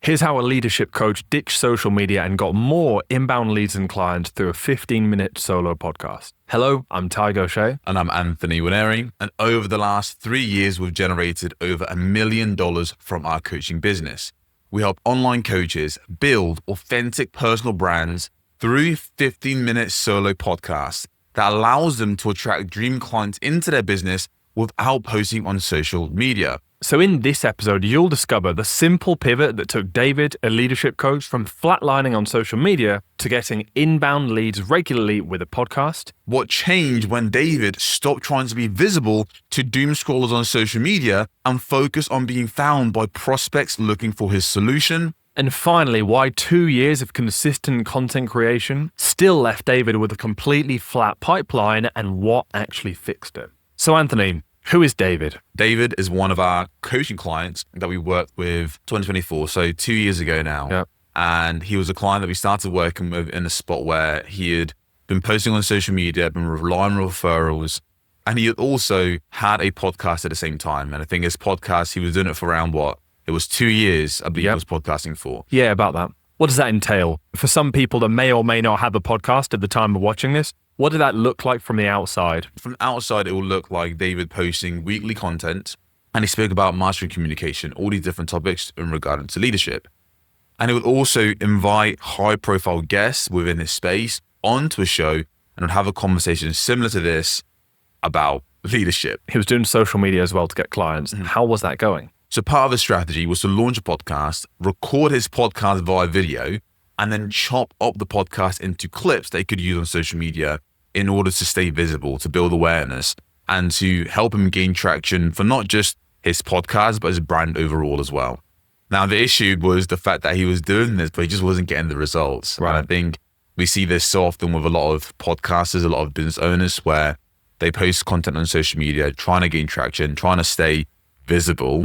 Here's how a leadership coach ditched social media and got more inbound leads and clients through a 15-minute solo podcast. Hello, I'm Tygo Shea. And I'm Anthony Winery. And over the last 3 years, we've generated over $1 million from our coaching business. We help online coaches build authentic personal brands through 15-minute solo podcasts that allows them to attract dream clients into their business without posting on social media. So in this episode, you'll discover the simple pivot that took David, a leadership coach, from flatlining on social media to getting inbound leads regularly with a podcast. What changed when David stopped trying to be visible to doom scrollers on social media and focused on being found by prospects looking for his solution. And finally, why 2 years of consistent content creation still left David with a completely flat pipeline and what actually fixed it. So Anthony, who is David? David is one of our coaching clients that we worked with 2024, so 2 years ago now. Yep. And he was a client that we started working with in a spot where he had been posting on social media, been relying on referrals, and he had also had a podcast at the same time. And I think his podcast, he was doing it for around It was 2 years, I believe he was podcasting for. Yeah, about that. What does that entail? For some people that may or may not have a podcast at the time of watching this, what did that look like from the outside? From the outside, it will look like David posting weekly content, and he spoke about mastering communication, all these different topics in regard to leadership. And he would also invite high-profile guests within his space onto a show and would have a conversation similar to this about leadership. He was doing social media as well to get clients. Mm-hmm. How was that going? So part of his strategy was to launch a podcast, record his podcast via video, and then chop up the podcast into clips they could use on social media in order to stay visible, to build awareness, and to help him gain traction for not just his podcast, but his brand overall as well. Now, the issue was the fact that he was doing this, but he just wasn't getting the results. Right. And I think we see this so often with a lot of podcasters, a lot of business owners, where they post content on social media, trying to gain traction, trying to stay visible,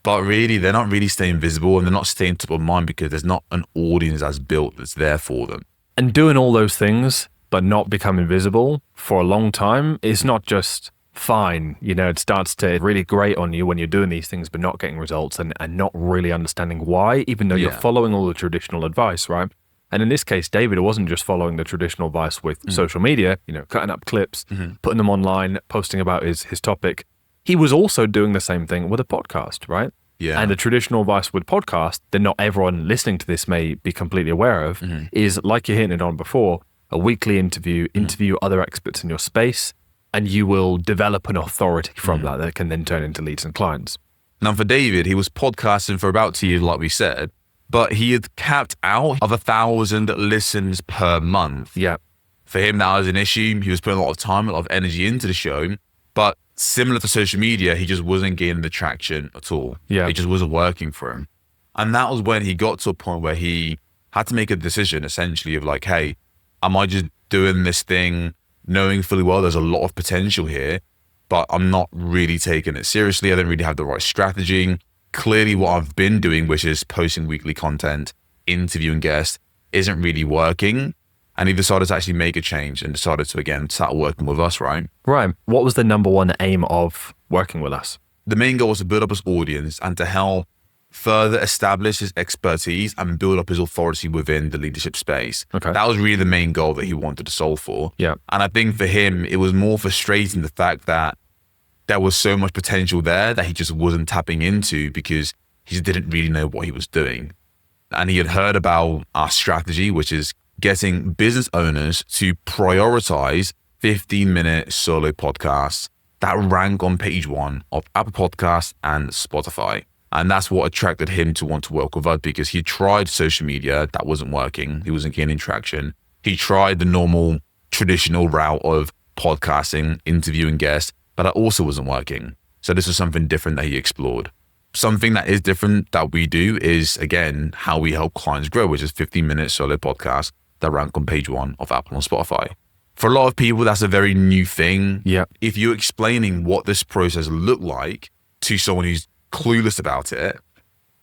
but really they're not really staying visible, and they're not staying top of mind because there's not an audience that's built that's there for them. And doing all those things but not becoming visible for a long time is not just fine. You know, it starts to really grate on you when you're doing these things but not getting results and not really understanding why, even though you're following all the traditional advice, right? And in this case, David wasn't just following the traditional advice with social media, you know, cutting up clips, putting them online, posting about his topic. He was also doing the same thing with a podcast, right? Yeah. And the traditional advice with podcast that not everyone listening to this may be completely aware of is, like you're hitting it on before, a weekly interview other experts in your space, and you will develop an authority from that can then turn into leads and clients. Now for David, he was podcasting for about 2 years, like we said, but he had capped out of 1,000 listens per month. Yeah. For him, that was an issue. He was putting a lot of time, a lot of energy into the show, but similar to social media, he just wasn't gaining the traction at all. Yeah. It just wasn't working for him. And that was when he got to a point where he had to make a decision, essentially, of like, hey, am I just doing this thing knowing fully well there's a lot of potential here, but I'm not really taking it seriously. I don't really have the right strategy. Clearly what I've been doing, which is posting weekly content, interviewing guests, isn't really working. And he decided to actually make a change and decided to, again, start working with us, right? Right. What was the number one aim of working with us? The main goal was to build up his audience and to help further establish his expertise and build up his authority within the leadership space. Okay. That was really the main goal that he wanted to solve for. Yeah. And I think for him, it was more frustrating the fact that there was so much potential there that he just wasn't tapping into because he just didn't really know what he was doing. And he had heard about our strategy, which is getting business owners to prioritize 15-minute solo podcasts that rank on page 1 of Apple Podcasts and Spotify. And that's what attracted him to want to work with us, because he tried social media, that wasn't working. He wasn't gaining traction. He tried the normal traditional route of podcasting, interviewing guests, but that also wasn't working. So this was something different that he explored. Something that is different that we do is, again, how we help clients grow, which is 15-minute solo podcasts that rank on page 1 of Apple and Spotify. For a lot of people, that's a very new thing. Yeah. If you're explaining what this process looked like to someone who's clueless about it,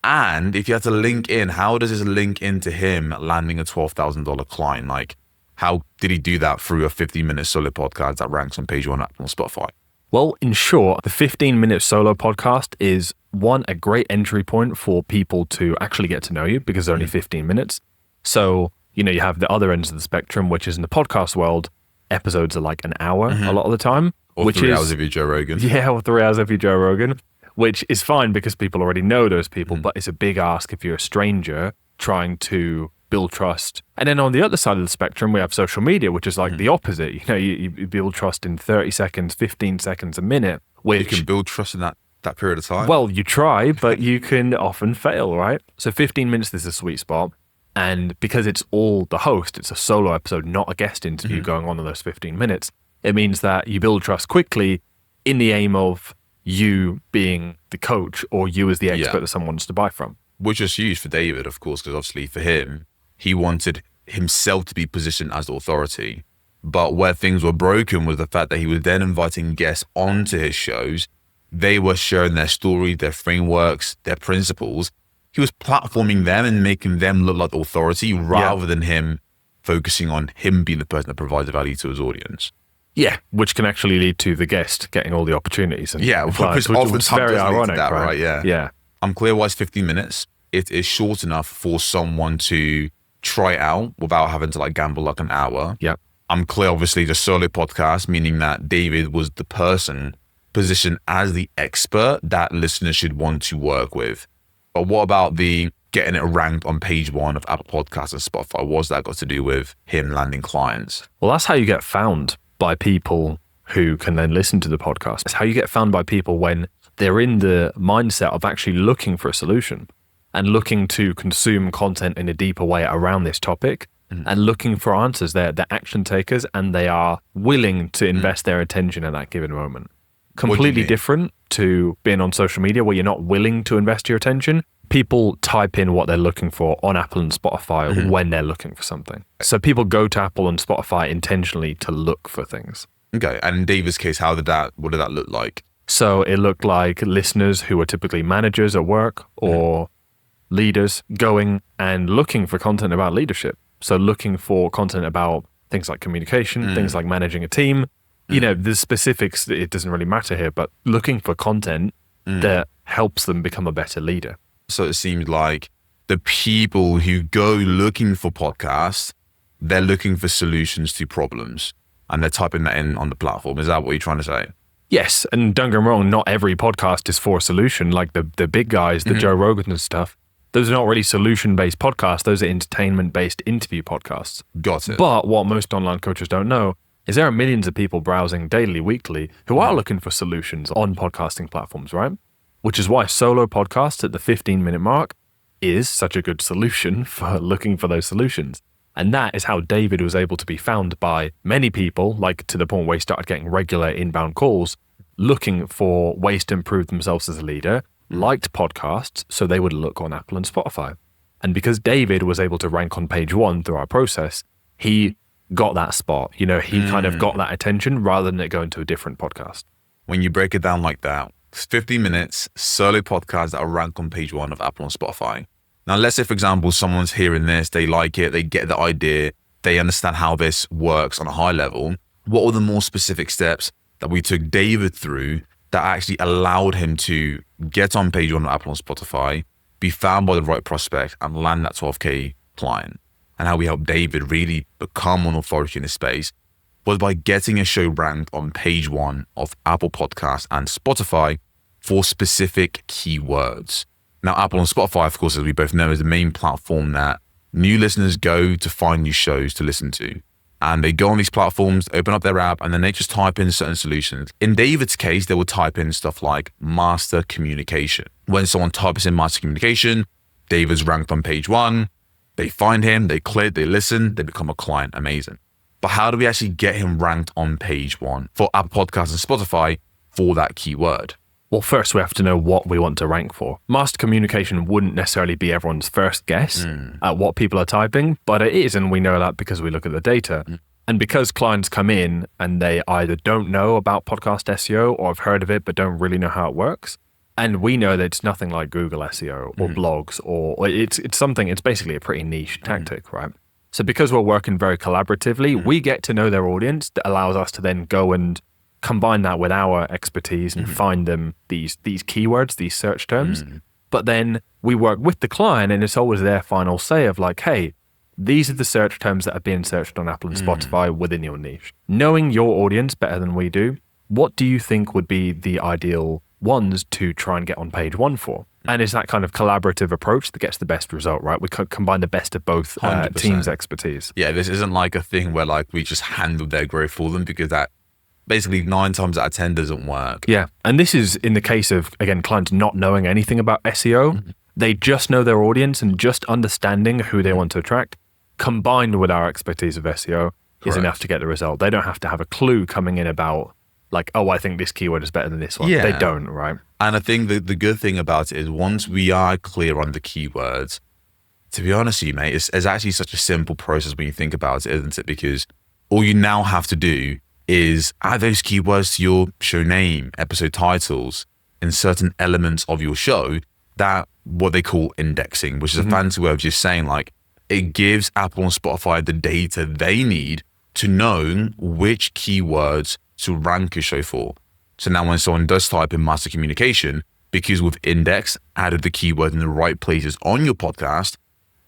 and if you had to link in, how does this link into him landing a $12,000 client? Like, how did he do that through a 15-minute solo podcast that ranks on page 1 of Apple and Spotify? Well, in short, the 15-minute solo podcast is one, a great entry point for people to actually get to know you because they're only 15 minutes. So, you have the other ends of the spectrum, which is in the podcast world, episodes are like an hour a lot of the time. Or which 3 is, hours if you're Joe Rogan. Yeah, or 3 hours if you're Joe Rogan, which is fine because people already know those people, but it's a big ask if you're a stranger trying to build trust. And then on the other side of the spectrum, we have social media, which is like the opposite. You build trust in 30 seconds, 15 seconds, a minute. Which, You can build trust in that period of time. well, you try, but you can often fail, right? So 15 minutes is a sweet spot. And because it's all the host, it's a solo episode, not a guest interview going on in those 15 minutes. It means that you build trust quickly in the aim of you being the coach or you as the expert that someone wants to buy from. Which is huge for David, of course, because obviously for him, he wanted himself to be positioned as the authority. But where things were broken was the fact that he was then inviting guests onto his shows. They were sharing their story, their frameworks, their principles. He was platforming them and making them look like the authority rather than him focusing on him being the person that provides value to his audience. Yeah, which can actually lead to the guest getting all the opportunities. And Which is very ironic, that, right? Yeah. I'm clear why it's 15 minutes. It is short enough for someone to try it out without having to gamble like an hour. Yeah. I'm clear, obviously, the solo podcast, meaning that David was the person positioned as the expert that listeners should want to work with. But what about the getting it ranked on page 1 of Apple Podcasts and Spotify? What's that got to do with him landing clients? Well, that's how you get found by people who can then listen to the podcast. It's how you get found by people when they're in the mindset of actually looking for a solution and looking to consume content in a deeper way around this topic and looking for answers. They're action takers and they are willing to invest their attention at that given moment. Completely different to being on social media where you're not willing to invest your attention. People type in what they're looking for on Apple and Spotify when they're looking for something. So people go to Apple and Spotify intentionally to look for things. Okay. And in David's case, what did that look like? So it looked like listeners who are typically managers at work or leaders going and looking for content about leadership. So looking for content about things like communication, things like managing a team. The specifics, it doesn't really matter here, but looking for content that helps them become a better leader. So it seems like the people who go looking for podcasts, they're looking for solutions to problems and they're typing that in on the platform. Is that what you're trying to say? Yes. And don't get me wrong, not every podcast is for a solution. Like the big guys, the Joe Rogan and stuff, those are not really solution-based podcasts. Those are entertainment-based interview podcasts. Got it. But what most online coaches don't know is there are millions of people browsing daily, weekly, who are looking for solutions on podcasting platforms, right? Which is why solo podcasts at the 15-minute mark is such a good solution for looking for those solutions. And that is how David was able to be found by many people, like to the point where he started getting regular inbound calls, looking for ways to improve themselves as a leader, liked podcasts, so they would look on Apple and Spotify. And because David was able to rank on page 1 through our process, he got that spot. He kind of got that attention rather than it going to a different podcast. When you break it down like that, it's 15 minutes, solo podcasts that are ranked on page 1 of Apple and Spotify. Now, let's say, for example, someone's hearing this, they like it, they get the idea, they understand how this works on a high level. What were the more specific steps that we took David through that actually allowed him to get on page 1 of Apple and Spotify, be found by the right prospect, and land that 12K client? And how we helped David really become an authority in this space was by getting a show ranked on page 1 of Apple Podcasts and Spotify for specific keywords. Now, Apple and Spotify, of course, as we both know, is the main platform that new listeners go to find new shows to listen to. And they go on these platforms, open up their app, and then they just type in certain solutions. In David's case, they will type in stuff like master communication. When someone types in master communication, David's ranked on page 1. They find him, they click, they listen, they become a client. Amazing. But how do we actually get him ranked on page 1 for Apple Podcasts and Spotify for that keyword? Well, first we have to know what we want to rank for. Master communication wouldn't necessarily be everyone's first guess at what people are typing, but it is, and we know that because we look at the data. And because clients come in and they either don't know about podcast SEO or have heard of it but don't really know how it works, and we know that it's nothing like Google SEO or blogs, or it's basically a pretty niche tactic, right? So because we're working very collaboratively, we get to know their audience. That allows us to then go and combine that with our expertise and find them these keywords, these search terms. But then we work with the client, and it's always their final say of like, hey, these are the search terms that are being searched on Apple and Spotify within your niche. Knowing your audience better than we do, what do you think would be the ideal ones to try and get on page one for? And it's that kind of collaborative approach that gets the best result, right? We combine the best of both 100%. teams' expertise. Yeah, this isn't like a thing where like we just handle their growth for them, because that basically 9 times out of 10 doesn't work. Yeah. And this is in the case of, again, clients not knowing anything about SEO. They just know their audience, and just understanding who they want to attract, combined with our expertise of SEO, is enough to get the result. They don't have to have a clue coming in about like, oh, I think this keyword is better than this one. Yeah. They don't, right? And I think the good thing about it is once we are clear on the keywords, to be honest with you, mate, it's actually such a simple process when you think about it, isn't it? Because all you now have to do is add those keywords to your show name, episode titles, and certain elements of your show, that what they call indexing, which is a fancy way of just saying like, it gives Apple and Spotify the data they need to know which keywords to rank your show for. So now when someone does type in master communication, because we've indexed, added the keyword in the right places on your podcast,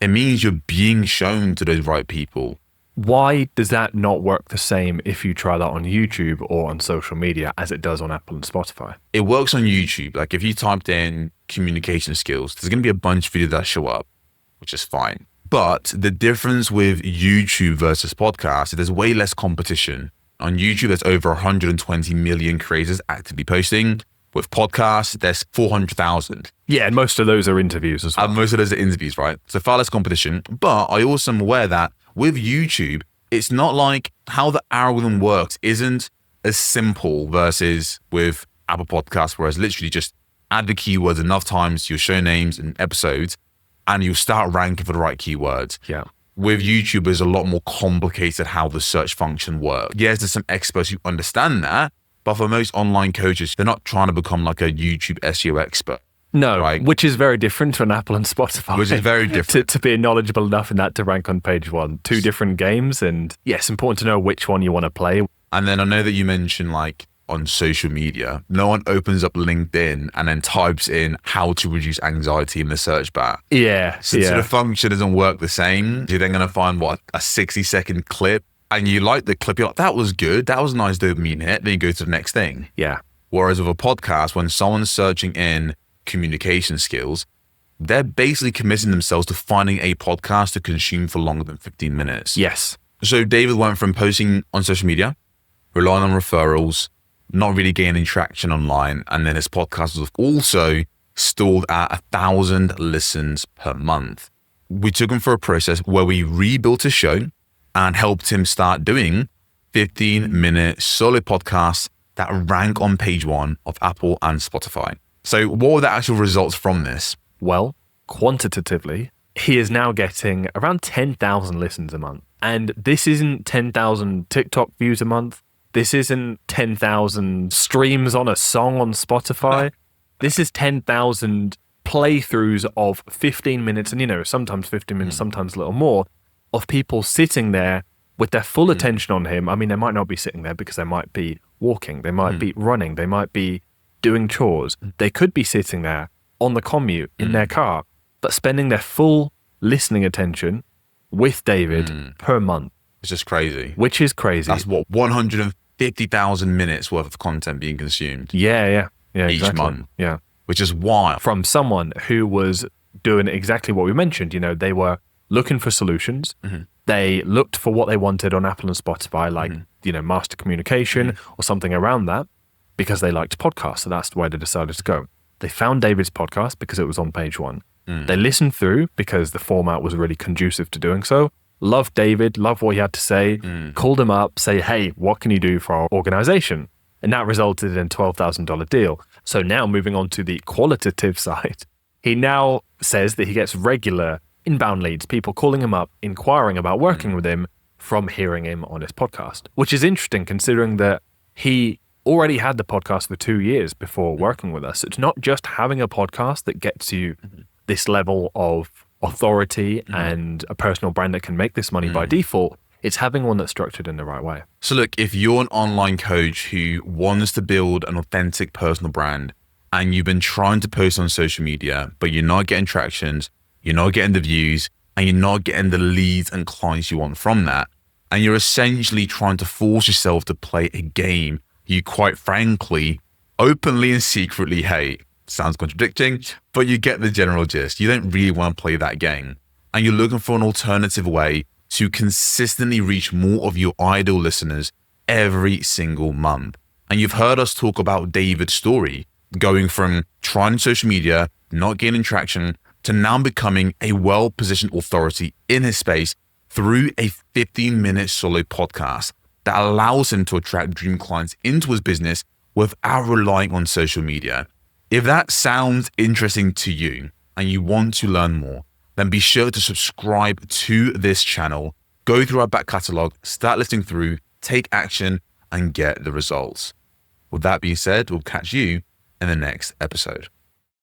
it means you're being shown to those right people. Why does that not work the same if you try that on YouTube or on social media as it does on Apple and Spotify? It works on YouTube. Like if you typed in communication skills, there's going to be a bunch of videos that show up, which is fine. But the difference with YouTube versus podcast is there's way less competition. On YouTube, there's over 120 million creators actively posting. With podcasts, there's 400,000. Yeah, and most of those are interviews as well. And most of those are interviews, right? So far less competition. But I also am aware that with YouTube, it's not like how the algorithm works isn't as simple versus with Apple Podcasts, whereas literally just add the keywords enough times to your show names and episodes, and you'll start ranking for the right keywords. Yeah. With YouTube, it's a lot more complicated how the search function works. Yes, there's some experts who understand that, but for most online coaches, they're not trying to become like a YouTube SEO expert. No, right? Which is very different to an Apple and Spotify. Which is very different. to be knowledgeable enough in that to rank on page one. Two different games, and yes, important to know which one you want to play. And then I know that you mentioned like on social media, no one opens up LinkedIn and then types in how to reduce anxiety in the search bar. Yeah. So the function doesn't work the same. You're then going to find a 60-second clip, and you like the clip. You're like, that was good. That was a nice dopamine hit. Then you go to the next thing. Yeah. Whereas with a podcast, when someone's searching in communication skills, they're basically committing themselves to finding a podcast to consume for longer than 15 minutes. Yes. So David went from posting on social media, relying on referrals, not really gaining traction online, and then his podcast was also stalled at 1,000 listens per month. We took him for a process where we rebuilt his show and helped him start doing 15-minute solid podcasts that rank on page one of Apple and Spotify. So what were the actual results from this? Well, quantitatively, he is now getting around 10,000 listens a month. And this isn't 10,000 TikTok views a month. This isn't 10,000 streams on a song on Spotify. This is 10,000 playthroughs of 15 minutes, and sometimes 15 minutes, sometimes a little more, of people sitting there with their full attention on him. I mean, they might not be sitting there because they might be walking, they might be running, they might be doing chores. They could be sitting there on the commute in their car, but spending their full listening attention with David per month. It's just crazy. Which is crazy. That's what, 150,000 minutes worth of content being consumed. Yeah, each exactly. month. Yeah. Which is wild. From someone who was doing exactly what we mentioned. They were looking for solutions. They looked for what they wanted on Apple and Spotify, like, master communication or something around that, because they liked podcasts. So that's where they decided to go. They found David's podcast because it was on page one. They listened through because the format was really conducive to doing so. Loved David, loved what he had to say, called him up, say, hey, what can you do for our organization? And that resulted in a $12,000 deal. So now moving on to the qualitative side, he now says that he gets regular inbound leads, people calling him up, inquiring about working with him from hearing him on his podcast, which is interesting considering that he already had the podcast for 2 years before working with us. It's not just having a podcast that gets you this level of authority and a personal brand that can make this money by default. It's having one that's structured in the right way. So look, if you're an online coach who wants to build an authentic personal brand and you've been trying to post on social media, but you're not getting tractions, you're not getting the views, and you're not getting the leads and clients you want from that, and you're essentially trying to force yourself to play a game you quite frankly, openly and secretly hate. Sounds contradicting, but you get the general gist. You don't really want to play that game. And you're looking for an alternative way to consistently reach more of your ideal listeners every single month. And you've heard us talk about David's story, going from trying social media, not gaining traction, to now becoming a well-positioned authority in his space through a 15-minute solo podcast that allows him to attract dream clients into his business without relying on social media. If that sounds interesting to you and you want to learn more, then be sure to subscribe to this channel, go through our back catalog, start listening through, take action, and get the results. With that being said, we'll catch you in the next episode.